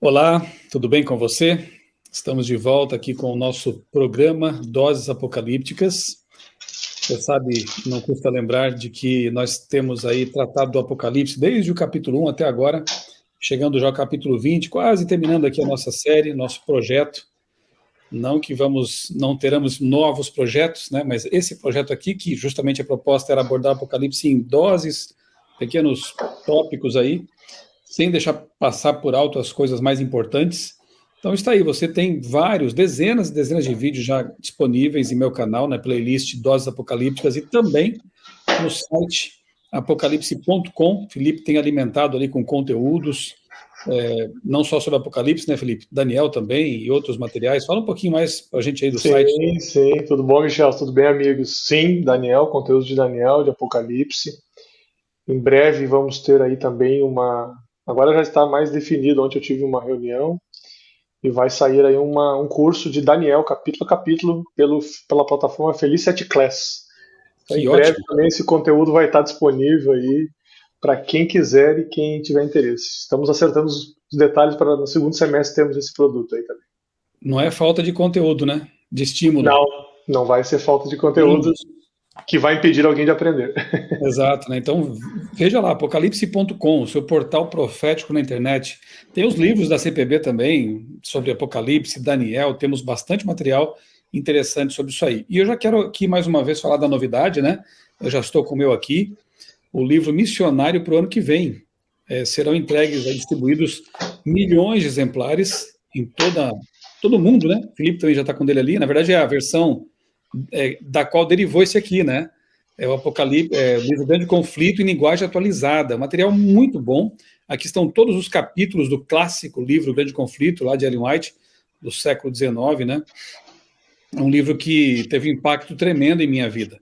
Olá, tudo bem com você? Estamos de volta aqui com o nosso programa Doses Apocalípticas. Você sabe, não custa lembrar de que nós temos aí tratado do Apocalipse desde o capítulo 1 até agora, chegando já ao capítulo 20, quase terminando aqui a nossa série, nosso projeto. Não que não teremos novos projetos, né? Mas esse projeto aqui, que justamente a proposta era abordar o Apocalipse em doses, pequenos tópicos aí, sem deixar passar por alto as coisas mais importantes. Então está aí, você tem dezenas e dezenas de vídeos já disponíveis em meu canal, na playlist Doses Apocalípticas, e também no site apocalipse.com. Felipe tem alimentado ali com conteúdos, não só sobre Apocalipse, né, Felipe? Daniel também e outros materiais. Fala um pouquinho mais para a gente aí do site. Sim. Tudo bom, Michel? Tudo bem, amigos? Sim, Daniel, conteúdo de Daniel, de Apocalipse. Em breve vamos ter aí também uma. Agora já está mais definido. Ontem eu tive uma reunião e vai sair aí um curso de Daniel, capítulo a capítulo, pela plataforma Felicity Class. Então, Que em breve ótimo. também esse conteúdo vai estar disponível aí para quem quiser e quem tiver interesse. Estamos acertando os detalhes para no segundo semestre termos esse produto aí também. Não é falta de conteúdo, né? De estímulo. Não, não vai ser falta de conteúdo Entendi. que vai impedir alguém de aprender. Exato, né? Então, veja lá, apocalipse.com, o seu portal profético na internet. Tem os livros da CPB também, sobre Apocalipse, Daniel, temos bastante material interessante sobre isso aí. E eu já quero aqui, mais uma vez, falar da novidade, né? Eu já estou com o meu aqui, o livro Missionário para o ano que vem. Serão entregues, distribuídos milhões de exemplares em todo o mundo, né? O Felipe também já está com o dele ali. Na verdade, é a versão da qual derivou esse aqui, né? É o Apocalipse, livro Grande Conflito em linguagem atualizada. Material muito bom. Aqui estão todos os capítulos do clássico livro Grande Conflito, lá de Ellen White, do século XIX, né? É um livro que teve um impacto tremendo em minha vida.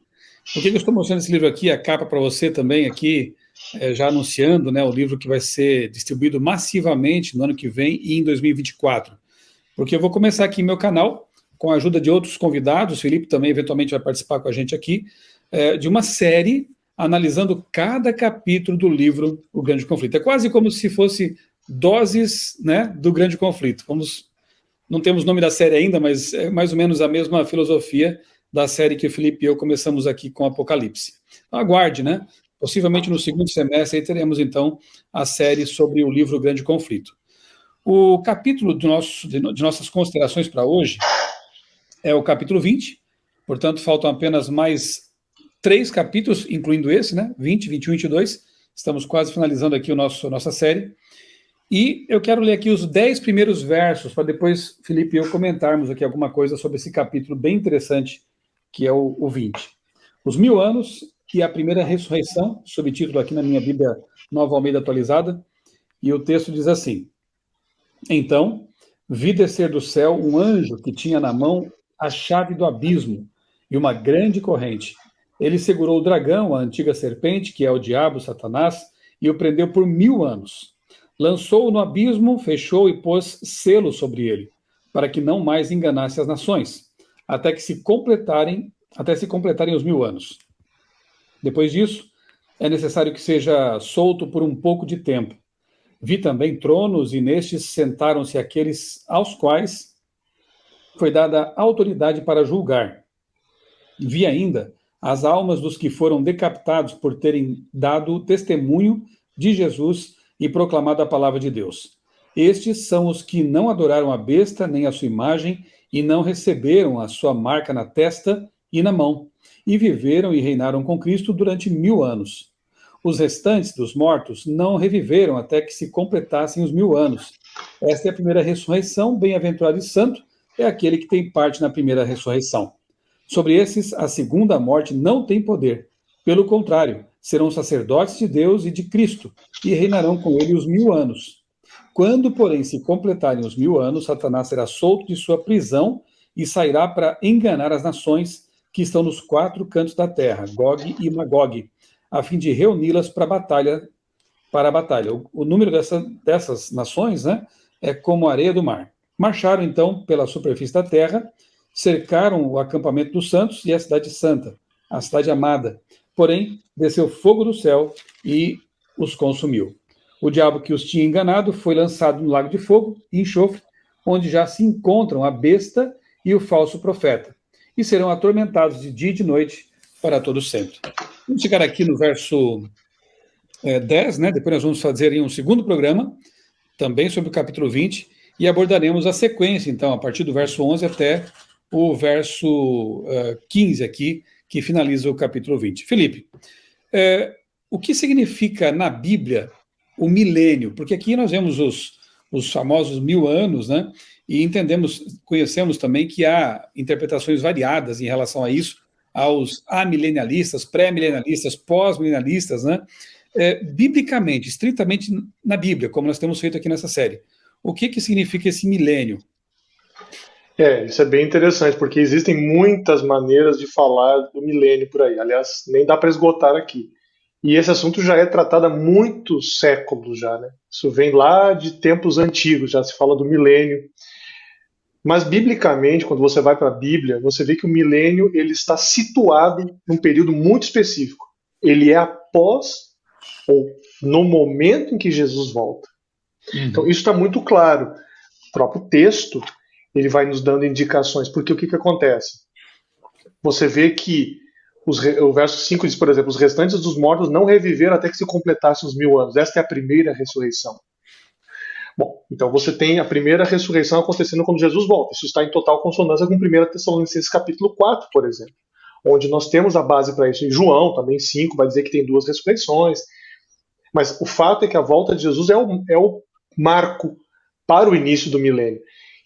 Por que eu estou mostrando esse livro aqui, a capa para você também aqui, já anunciando, né, o livro que vai ser distribuído massivamente no ano que vem e em 2024? Porque eu vou começar aqui meu canal, com a ajuda de outros convidados, o Felipe também eventualmente vai participar com a gente aqui, de uma série analisando cada capítulo do livro O Grande Conflito. É quase como se fosse doses, né, do Grande Conflito. Não temos nome da série ainda, mas é mais ou menos a mesma filosofia da série que o Felipe e eu começamos aqui com Apocalipse. Então, aguarde, né? Possivelmente no segundo semestre aí teremos, então, a série sobre o livro Grande Conflito. O capítulo de nossas considerações para hoje é o capítulo 20, portanto, faltam apenas mais 3 capítulos, incluindo esse, né? 20, 21 e 22. Estamos quase finalizando aqui nossa série. E eu quero ler aqui os 10 primeiros versos, para depois Felipe e eu comentarmos aqui alguma coisa sobre esse capítulo bem interessante, que é o 20. Os 1000 anos e a primeira ressurreição, subtítulo aqui na minha Bíblia Nova Almeida Atualizada, e o texto diz assim: Então, vi descer do céu um anjo que tinha na mão a chave do abismo e uma grande corrente. Ele segurou o dragão, a antiga serpente, que é o diabo, Satanás, e o prendeu por 1000 anos. Lançou-o no abismo, fechou e pôs selo sobre ele, para que não mais enganasse as nações, até se completarem os 1000 anos. Depois disso, é necessário que seja solto por um pouco de tempo. Vi também tronos, e nestes sentaram-se aqueles aos quais foi dada autoridade para julgar. Vi ainda as almas dos que foram decapitados por terem dado testemunho de Jesus e proclamado a palavra de Deus. Estes são os que não adoraram a besta nem a sua imagem e não receberam a sua marca na testa e na mão, e viveram e reinaram com Cristo durante 1000 anos. Os restantes dos mortos não reviveram até que se completassem os 1000 anos. Esta é a primeira ressurreição, bem-aventurado e santo é aquele que tem parte na primeira ressurreição. Sobre esses, a segunda morte não tem poder. Pelo contrário, serão sacerdotes de Deus e de Cristo, e reinarão com ele os 1000 anos. Quando, porém, se completarem os 1000 anos, Satanás será solto de sua prisão e sairá para enganar as nações que estão nos 4 cantos da terra, Gog e Magog, a fim de reuni-las para a batalha. O número dessas nações, né, é como a areia do mar. Marcharam, então, pela superfície da terra, cercaram o acampamento dos santos e a cidade santa, a cidade amada. Porém, desceu fogo do céu e os consumiu. O diabo que os tinha enganado foi lançado no lago de fogo e enxofre, onde já se encontram a besta e o falso profeta, e serão atormentados de dia e de noite para todo sempre. Vamos chegar aqui no verso 10, né? Depois nós vamos fazer um segundo programa, também sobre o capítulo 20, e abordaremos a sequência, então, a partir do verso 11 até o verso 15 aqui, que finaliza o capítulo 20. Felipe, o que significa na Bíblia o milênio? Porque aqui nós vemos os famosos 1000 anos, né? E conhecemos também que há interpretações variadas em relação a isso, aos amilenialistas, pré-milenialistas, pós-milenialistas, né? Biblicamente, estritamente na Bíblia, como nós temos feito aqui nessa série, o que significa esse milênio? Isso é bem interessante, porque existem muitas maneiras de falar do milênio por aí. Aliás, nem dá para esgotar aqui. E esse assunto já é tratado há muitos séculos já, né? Isso vem lá de tempos antigos, já se fala do milênio. Mas, biblicamente, quando você vai para a Bíblia, você vê que o milênio ele está situado num período muito específico. Ele é após ou no momento em que Jesus volta. Então, isso está muito claro. O próprio texto ele vai nos dando indicações, porque o que acontece? Você vê que o verso 5 diz, por exemplo, os restantes dos mortos não reviveram até que se completassem os 1000 anos. Esta é a primeira ressurreição. Bom, então você tem a primeira ressurreição acontecendo quando Jesus volta. Isso está em total consonância com 1 Tessalonicenses capítulo 4, por exemplo, onde nós temos a base para isso. Em João, também 5, vai dizer que tem 2 ressurreições. Mas o fato é que a volta de Jesus é o marco para o início do milênio.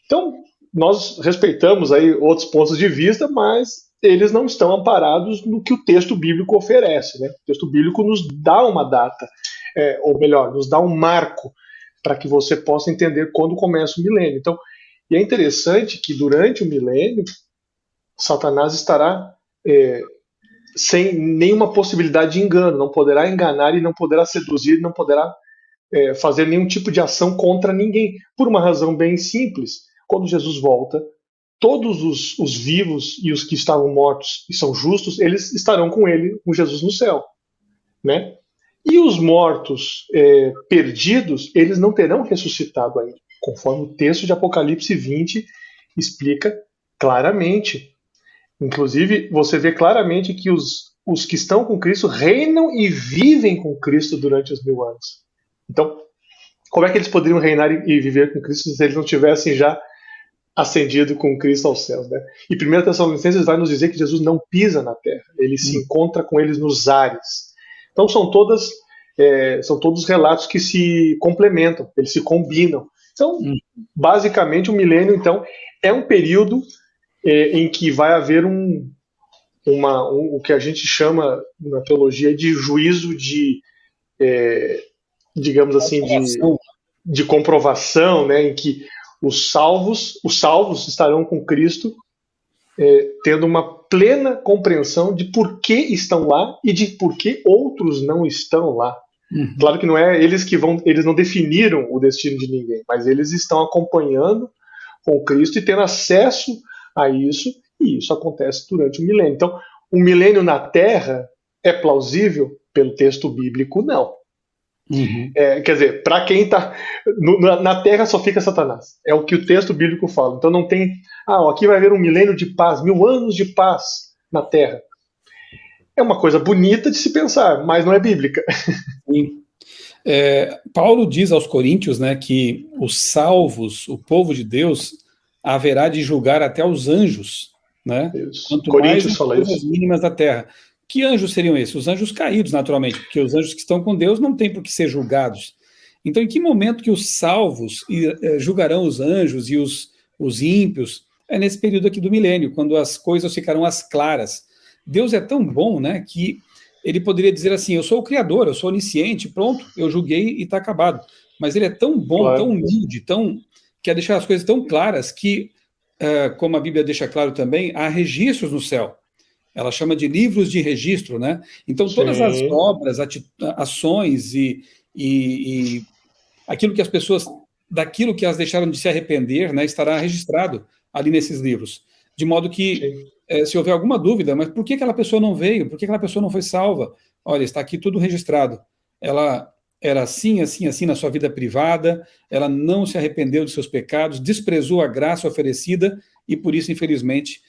Então, nós respeitamos aí outros pontos de vista, mas eles não estão amparados no que o texto bíblico oferece, né? O texto bíblico nos dá uma data, ou melhor, nos dá um marco para que você possa entender quando começa o milênio. Então, e é interessante que durante o milênio, Satanás estará sem nenhuma possibilidade de engano, não poderá enganar e não poderá seduzir, não poderá fazer nenhum tipo de ação contra ninguém, por uma razão bem simples. Quando Jesus volta, todos os vivos e os que estavam mortos e são justos, eles estarão com ele, com Jesus no céu, né? E os mortos perdidos, eles não terão ressuscitado ainda, conforme o texto de Apocalipse 20 explica claramente. Inclusive, você vê claramente que os que estão com Cristo reinam e vivem com Cristo durante os 1000 anos. Então, como é que eles poderiam reinar e viver com Cristo se eles não tivessem já ascendido com Cristo aos céus, né? E 1 Tessalonicenses vai nos dizer que Jesus não pisa na terra, ele se encontra com eles nos ares. Então são todos relatos que se complementam, eles se combinam. Então, basicamente, o milênio então é um período em que vai haver o que a gente chama na teologia de juízo digamos assim, de comprovação, né, em que os salvos estarão com Cristo, tendo uma plena compreensão de por que estão lá e de por que outros não estão lá. Claro que não é eles eles não definiram o destino de ninguém, mas eles estão acompanhando com Cristo e tendo acesso a isso, e isso acontece durante o milênio. Então, o milênio na Terra é plausível pelo texto bíblico? Não. Quer dizer, para quem está na Terra só fica Satanás. É o que o texto bíblico fala. Então não tem, aqui vai haver um milênio de paz, 1000 anos de paz na Terra. É uma coisa bonita de se pensar, mas não é bíblica. Sim. Paulo diz aos Coríntios, né, que os salvos, o povo de Deus, haverá de julgar até os anjos, né? Quanto Coríntios mais fala coisas isso. mínimas da terra. Que anjos seriam esses? Os anjos caídos, naturalmente, porque os anjos que estão com Deus não têm por que ser julgados. Então, em que momento que os salvos julgarão os anjos e os ímpios? É nesse período aqui do milênio, quando as coisas ficarão às claras. Deus é tão bom, né, que ele poderia dizer assim, eu sou o Criador, eu sou onisciente, pronto, eu julguei e está acabado. Mas ele é tão bom, claro, tão humilde, quer deixar as coisas tão claras que, como a Bíblia deixa claro também, há registros no céu. Ela chama de livros de registro, né? Então, todas as obras, ações e aquilo que as pessoas, daquilo que elas deixaram de se arrepender, né, estará registrado ali nesses livros. De modo que, se houver alguma dúvida, mas por que aquela pessoa não veio? Por que aquela pessoa não foi salva? Olha, está aqui tudo registrado. Ela era assim, assim, assim na sua vida privada, ela não se arrependeu dos seus pecados, desprezou a graça oferecida e por isso, infelizmente,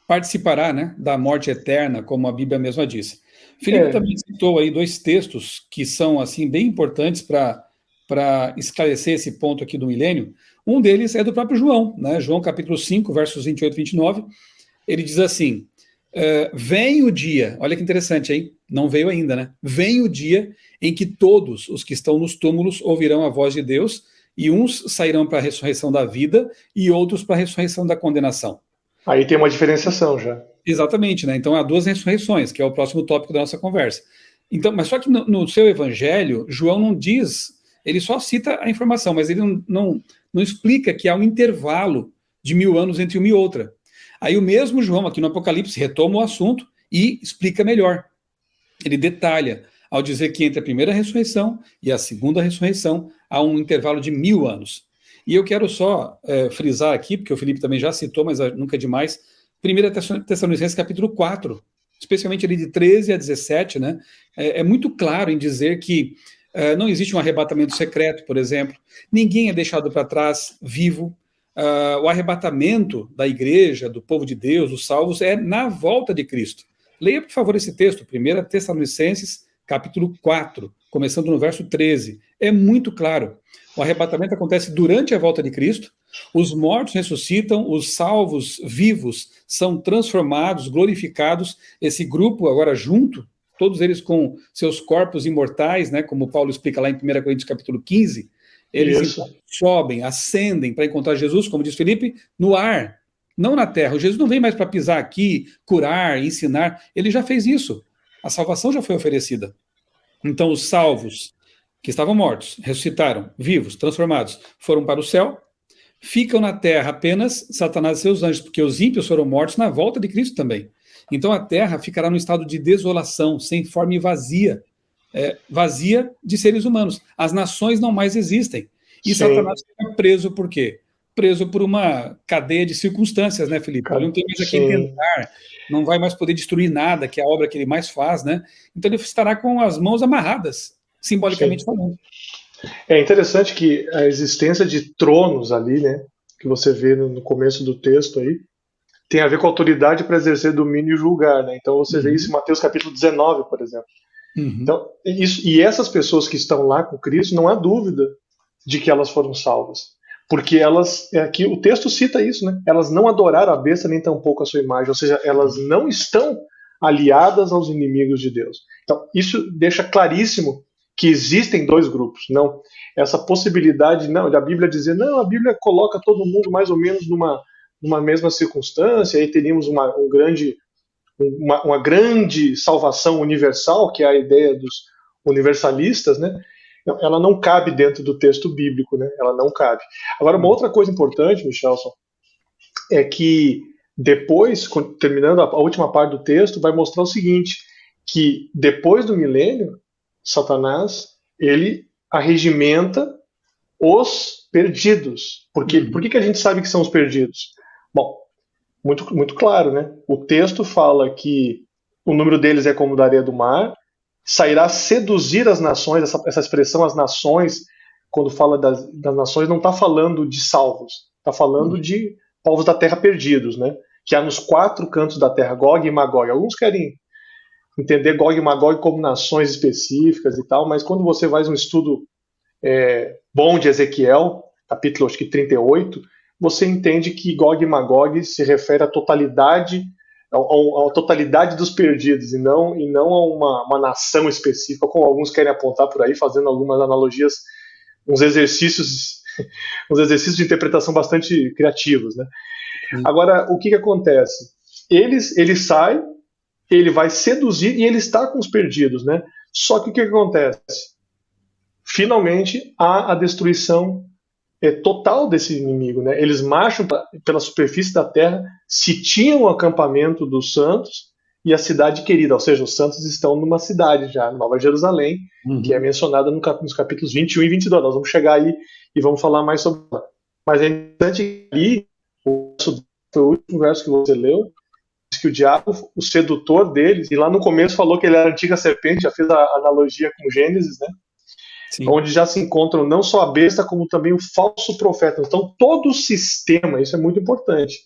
participará, né, da morte eterna, como a Bíblia mesma diz. Felipe É, também citou aí dois textos que são assim bem importantes para esclarecer esse ponto aqui do milênio. Um deles é do próprio João, né? João capítulo 5, versos 28 e 29. Ele diz assim: vem o dia, olha que interessante, hein? Não veio ainda, né? Vem o dia em que todos os que estão nos túmulos ouvirão a voz de Deus, e uns sairão para a ressurreição da vida e outros para a ressurreição da condenação. aí tem uma diferenciação já. Exatamente, né? Então há duas ressurreições, que é o próximo tópico da nossa conversa. Então, mas só que no seu evangelho, João não diz, ele só cita a informação, mas ele não explica que há um intervalo de 1000 anos entre uma e outra. Aí o mesmo João, aqui no Apocalipse, retoma o assunto e explica melhor. Ele detalha, ao dizer que entre a primeira ressurreição e a segunda ressurreição há um intervalo de 1000 anos. E eu quero só frisar aqui, porque o Felipe também já citou, mas nunca é demais, 1 Tessalonicenses capítulo 4, especialmente ali de 13 a 17, né, é muito claro em dizer que não existe um arrebatamento secreto, por exemplo, ninguém é deixado para trás vivo, o arrebatamento da igreja, do povo de Deus, dos salvos, é na volta de Cristo. Leia, por favor, esse texto, 1 Tessalonicenses capítulo 4, começando no verso 13. É muito claro. O arrebatamento acontece durante a volta de Cristo, os mortos ressuscitam, os salvos vivos são transformados, glorificados, esse grupo agora junto, todos eles com seus corpos imortais, né, como Paulo explica lá em 1 Coríntios capítulo 15, eles então sobem, ascendem para encontrar Jesus, como diz Felipe, no ar, não na terra. O Jesus não vem mais para pisar aqui, curar, ensinar, ele já fez isso. A salvação já foi oferecida. Então os salvos que estavam mortos, ressuscitaram, vivos, transformados, foram para o céu, ficam na terra apenas Satanás e seus anjos, porque os ímpios foram mortos na volta de Cristo também. Então a terra ficará no estado de desolação, sem forma e vazia, vazia de seres humanos. As nações não mais existem. E sim, Satanás fica preso por quê? Preso por uma cadeia de circunstâncias, né, Felipe? Ele não tem mais a quem tentar, não vai mais poder destruir nada, que é a obra que ele mais faz, né? Então ele estará com as mãos amarradas, simbolicamente falando. É interessante que a existência de tronos ali, né, que você vê no começo do texto aí, tem a ver com a autoridade para exercer domínio e julgar, né? Então você vê isso em Mateus capítulo 19, por exemplo. Então, e essas pessoas que estão lá com Cristo, não há dúvida de que elas foram salvas. Porque elas, aqui o texto cita isso, né? Elas não adoraram a besta nem tampouco a sua imagem, ou seja, elas não estão aliadas aos inimigos de Deus. Então, isso deixa claríssimo que existem dois grupos, não essa possibilidade não da Bíblia dizer, não, a Bíblia coloca todo mundo mais ou menos numa mesma circunstância, aí teríamos uma grande salvação universal, que é a ideia dos universalistas, né? Ela não cabe dentro do texto bíblico, né? Ela não cabe. Agora, uma outra coisa importante, Michelson, é que depois, terminando a última parte do texto, vai mostrar o seguinte, que depois do milênio, Satanás, ele arregimenta os perdidos. Por que a gente sabe que são os perdidos? Bom, muito, muito claro, né? O texto fala que o número deles é como da areia do mar, sairá seduzir as nações, essa expressão as nações, quando fala das nações, não está falando de salvos, está falando de povos da terra perdidos, né? Que há nos 4 cantos da terra, Gog e Magog. Alguns querem entender Gog e Magog como nações específicas e tal, mas quando você faz um estudo bom de Ezequiel, capítulo acho que 38, você entende que Gog e Magog se refere à totalidade dos perdidos e não a uma nação específica, como alguns querem apontar por aí, fazendo algumas analogias, uns exercícios de interpretação bastante criativos, né? Agora, o que acontece? Ele sai, ele vai seduzir e ele está com os perdidos, né? Só que o que acontece? Finalmente, há a destruição total desse inimigo, né? Eles marcham pela superfície da terra, sitiam o acampamento dos santos e a cidade querida, ou seja, os santos estão numa cidade já, Nova Jerusalém, que é mencionada nos capítulos 21 e 22. Nós vamos chegar aí e vamos falar mais sobre ela. Mas é importante que ali, foi o último verso que você leu, diz que o diabo, o sedutor deles, e lá no começo falou que ele era a antiga serpente, já fez a analogia com Gênesis, né? Sim. Onde já se encontram não só a besta, como também o falso profeta. Então, todo o sistema, isso é muito importante,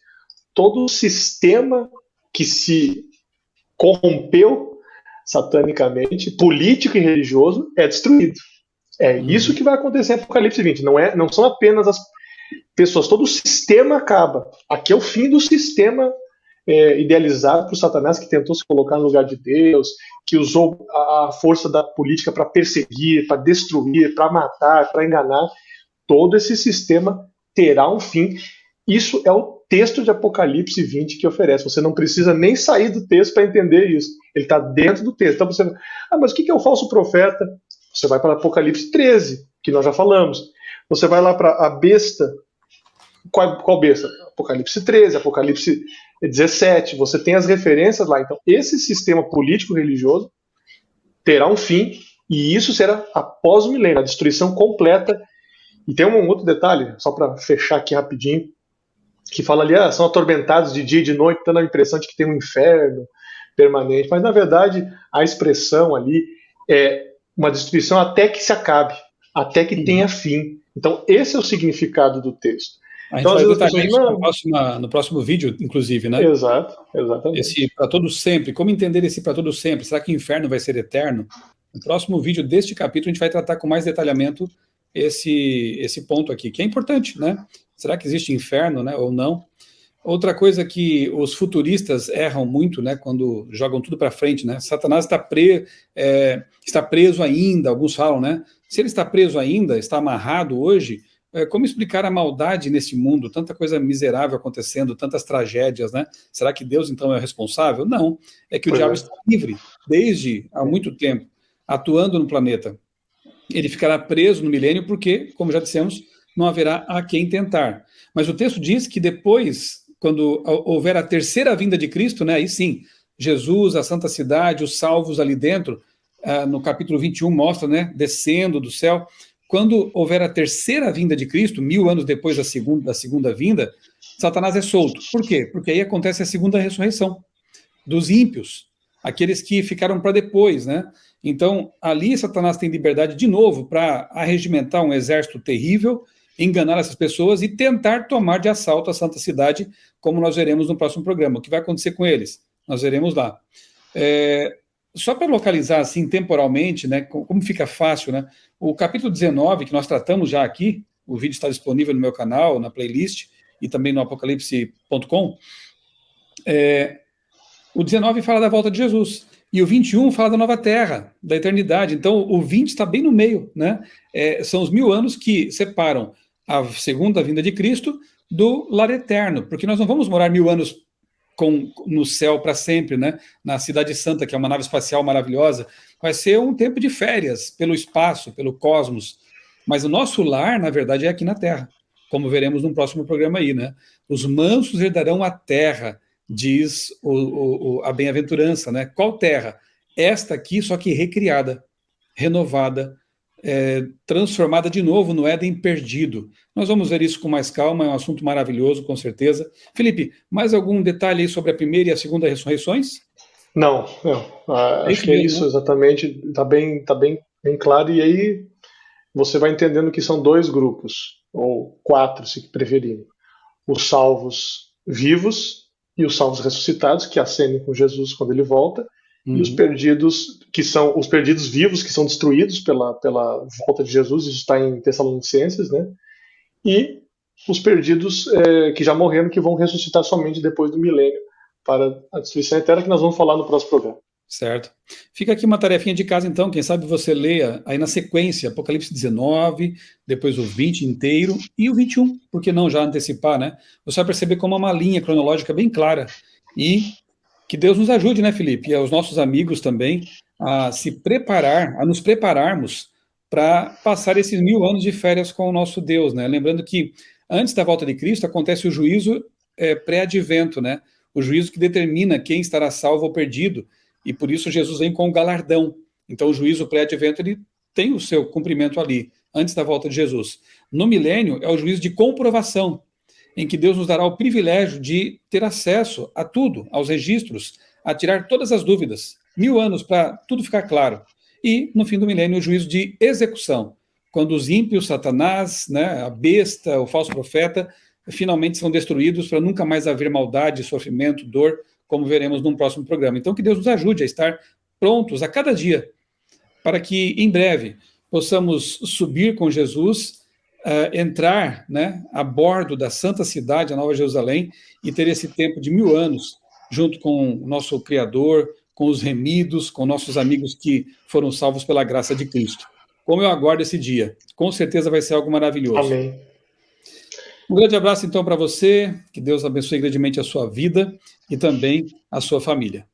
todo o sistema que se corrompeu satanicamente, político e religioso, é destruído. É isso que vai acontecer em Apocalipse 20. Não são apenas as pessoas, todo o sistema acaba. Aqui é o fim do sistema idealizado por Satanás, que tentou se colocar no lugar de Deus, que usou a força da política para perseguir, para destruir, para matar, para enganar. Todo esse sistema terá um fim. Isso é o texto de Apocalipse 20 que oferece. Você não precisa nem sair do texto para entender isso. Ele está dentro do texto. Então você, mas o que é o falso profeta? Você vai para Apocalipse 13, que nós já falamos. Você vai lá para a besta. Qual besta? Apocalipse 13, Apocalipse 17. Você tem as referências lá. Então, esse sistema político-religioso terá um fim, e isso será após o milênio, a destruição completa. E tem um outro detalhe, só para fechar aqui rapidinho, que fala ali, são atormentados de dia e de noite, dando a impressão de que tem um inferno permanente. Mas, na verdade, a expressão ali é uma destruição até que se acabe, até que tenha fim. Então, esse é o significado do texto. A gente vai detalhar isso no próximo vídeo, inclusive, né? Exato, exatamente. Esse para todo sempre. Como entender esse para todo sempre? Será que o inferno vai ser eterno? No próximo vídeo deste capítulo, a gente vai tratar com mais detalhamento esse ponto aqui, que é importante, né? Será que existe inferno, né, ou não? Outra coisa que os futuristas erram muito, né, quando jogam tudo para frente, né? Satanás está preso ainda, alguns falam, né? Se ele está preso ainda, está amarrado hoje, como explicar a maldade nesse mundo? Tanta coisa miserável acontecendo, tantas tragédias, né? Será que Deus, então, é responsável? Não. É que o diabo está livre desde há muito tempo, atuando no planeta. Ele ficará preso no milênio porque, como já dissemos, não haverá a quem tentar. Mas o texto diz que depois, quando houver a terceira vinda de Cristo, né, aí sim, Jesus, a santa cidade, os salvos ali dentro, no capítulo 21 mostra, né, descendo do céu. Quando houver a terceira vinda de Cristo, 1000 anos depois da segunda vinda, Satanás é solto. Por quê? Porque aí acontece a segunda ressurreição dos ímpios, aqueles que ficaram para depois, né? Então, ali Satanás tem liberdade de novo para arregimentar um exército terrível, enganar essas pessoas e tentar tomar de assalto a santa cidade, como nós veremos no próximo programa. O que vai acontecer com eles? Nós veremos lá. Só para localizar assim temporalmente, né, como fica fácil, né? O capítulo 19, que nós tratamos já aqui, o vídeo está disponível no meu canal, na playlist, e também no apocalipse.com. O 19 fala da volta de Jesus, e o 21 fala da nova terra, da eternidade. Então, o 20 está bem no meio, né? São os 1000 anos que separam a segunda vinda de Cristo do lar eterno, porque nós não vamos morar 1000 anos no céu para sempre, né? Na Cidade Santa, que é uma nave espacial maravilhosa. Vai ser um tempo de férias pelo espaço, pelo cosmos. Mas o nosso lar, na verdade, é aqui na Terra, como veremos no próximo programa aí, né? Os mansos herdarão a terra, diz a bem-aventurança, né? Qual terra? Esta aqui, só que recriada, renovada, transformada de novo no Éden perdido. Nós vamos ver isso com mais calma, é um assunto maravilhoso, com certeza. Felipe, mais algum detalhe aí sobre a primeira e a segunda ressurreições? Não. Acho que é isso, né? Exatamente, tá bem claro, e aí você vai entendendo que são 2 grupos, ou 4, se preferirem. Os salvos vivos e os salvos ressuscitados, que ascendem com Jesus quando ele volta, e os perdidos, que são os perdidos vivos, que são destruídos pela volta de Jesus, isso está em Tessalonicenses, né? E os perdidos que já morreram, que vão ressuscitar somente depois do milênio, para a destruição eterna, que nós vamos falar no próximo programa. Certo. Fica aqui uma tarefinha de casa, então, quem sabe você leia aí na sequência, Apocalipse 19, depois o 20 inteiro, e o 21, por que não já antecipar, né? Você vai perceber como uma linha cronológica bem clara, e que Deus nos ajude, né, Felipe, e aos nossos amigos também, a se preparar, a nos prepararmos para passar esses 1000 anos de férias com o nosso Deus, né? Lembrando que antes da volta de Cristo acontece o juízo pré-advento, né? O juízo que determina quem estará salvo ou perdido, e por isso Jesus vem com o galardão. Então o juízo pré-advento ele tem o seu cumprimento ali, antes da volta de Jesus. No milênio é o juízo de comprovação, em que Deus nos dará o privilégio de ter acesso a tudo, aos registros, a tirar todas as dúvidas. 1000 anos para tudo ficar claro. E, no fim do milênio, o juízo de execução, quando os ímpios, Satanás, né, a besta, o falso profeta, finalmente são destruídos para nunca mais haver maldade, sofrimento, dor, como veremos num próximo programa. Então, que Deus nos ajude a estar prontos a cada dia, para que, em breve, possamos subir com Jesus, entrar, né, a bordo da santa cidade, a Nova Jerusalém, e ter esse tempo de 1000 anos, junto com o nosso Criador, com os remidos, com nossos amigos que foram salvos pela graça de Cristo. Como eu aguardo esse dia. Com certeza vai ser algo maravilhoso. Amém. Um grande abraço, então, para você. Que Deus abençoe grandemente a sua vida e também a sua família.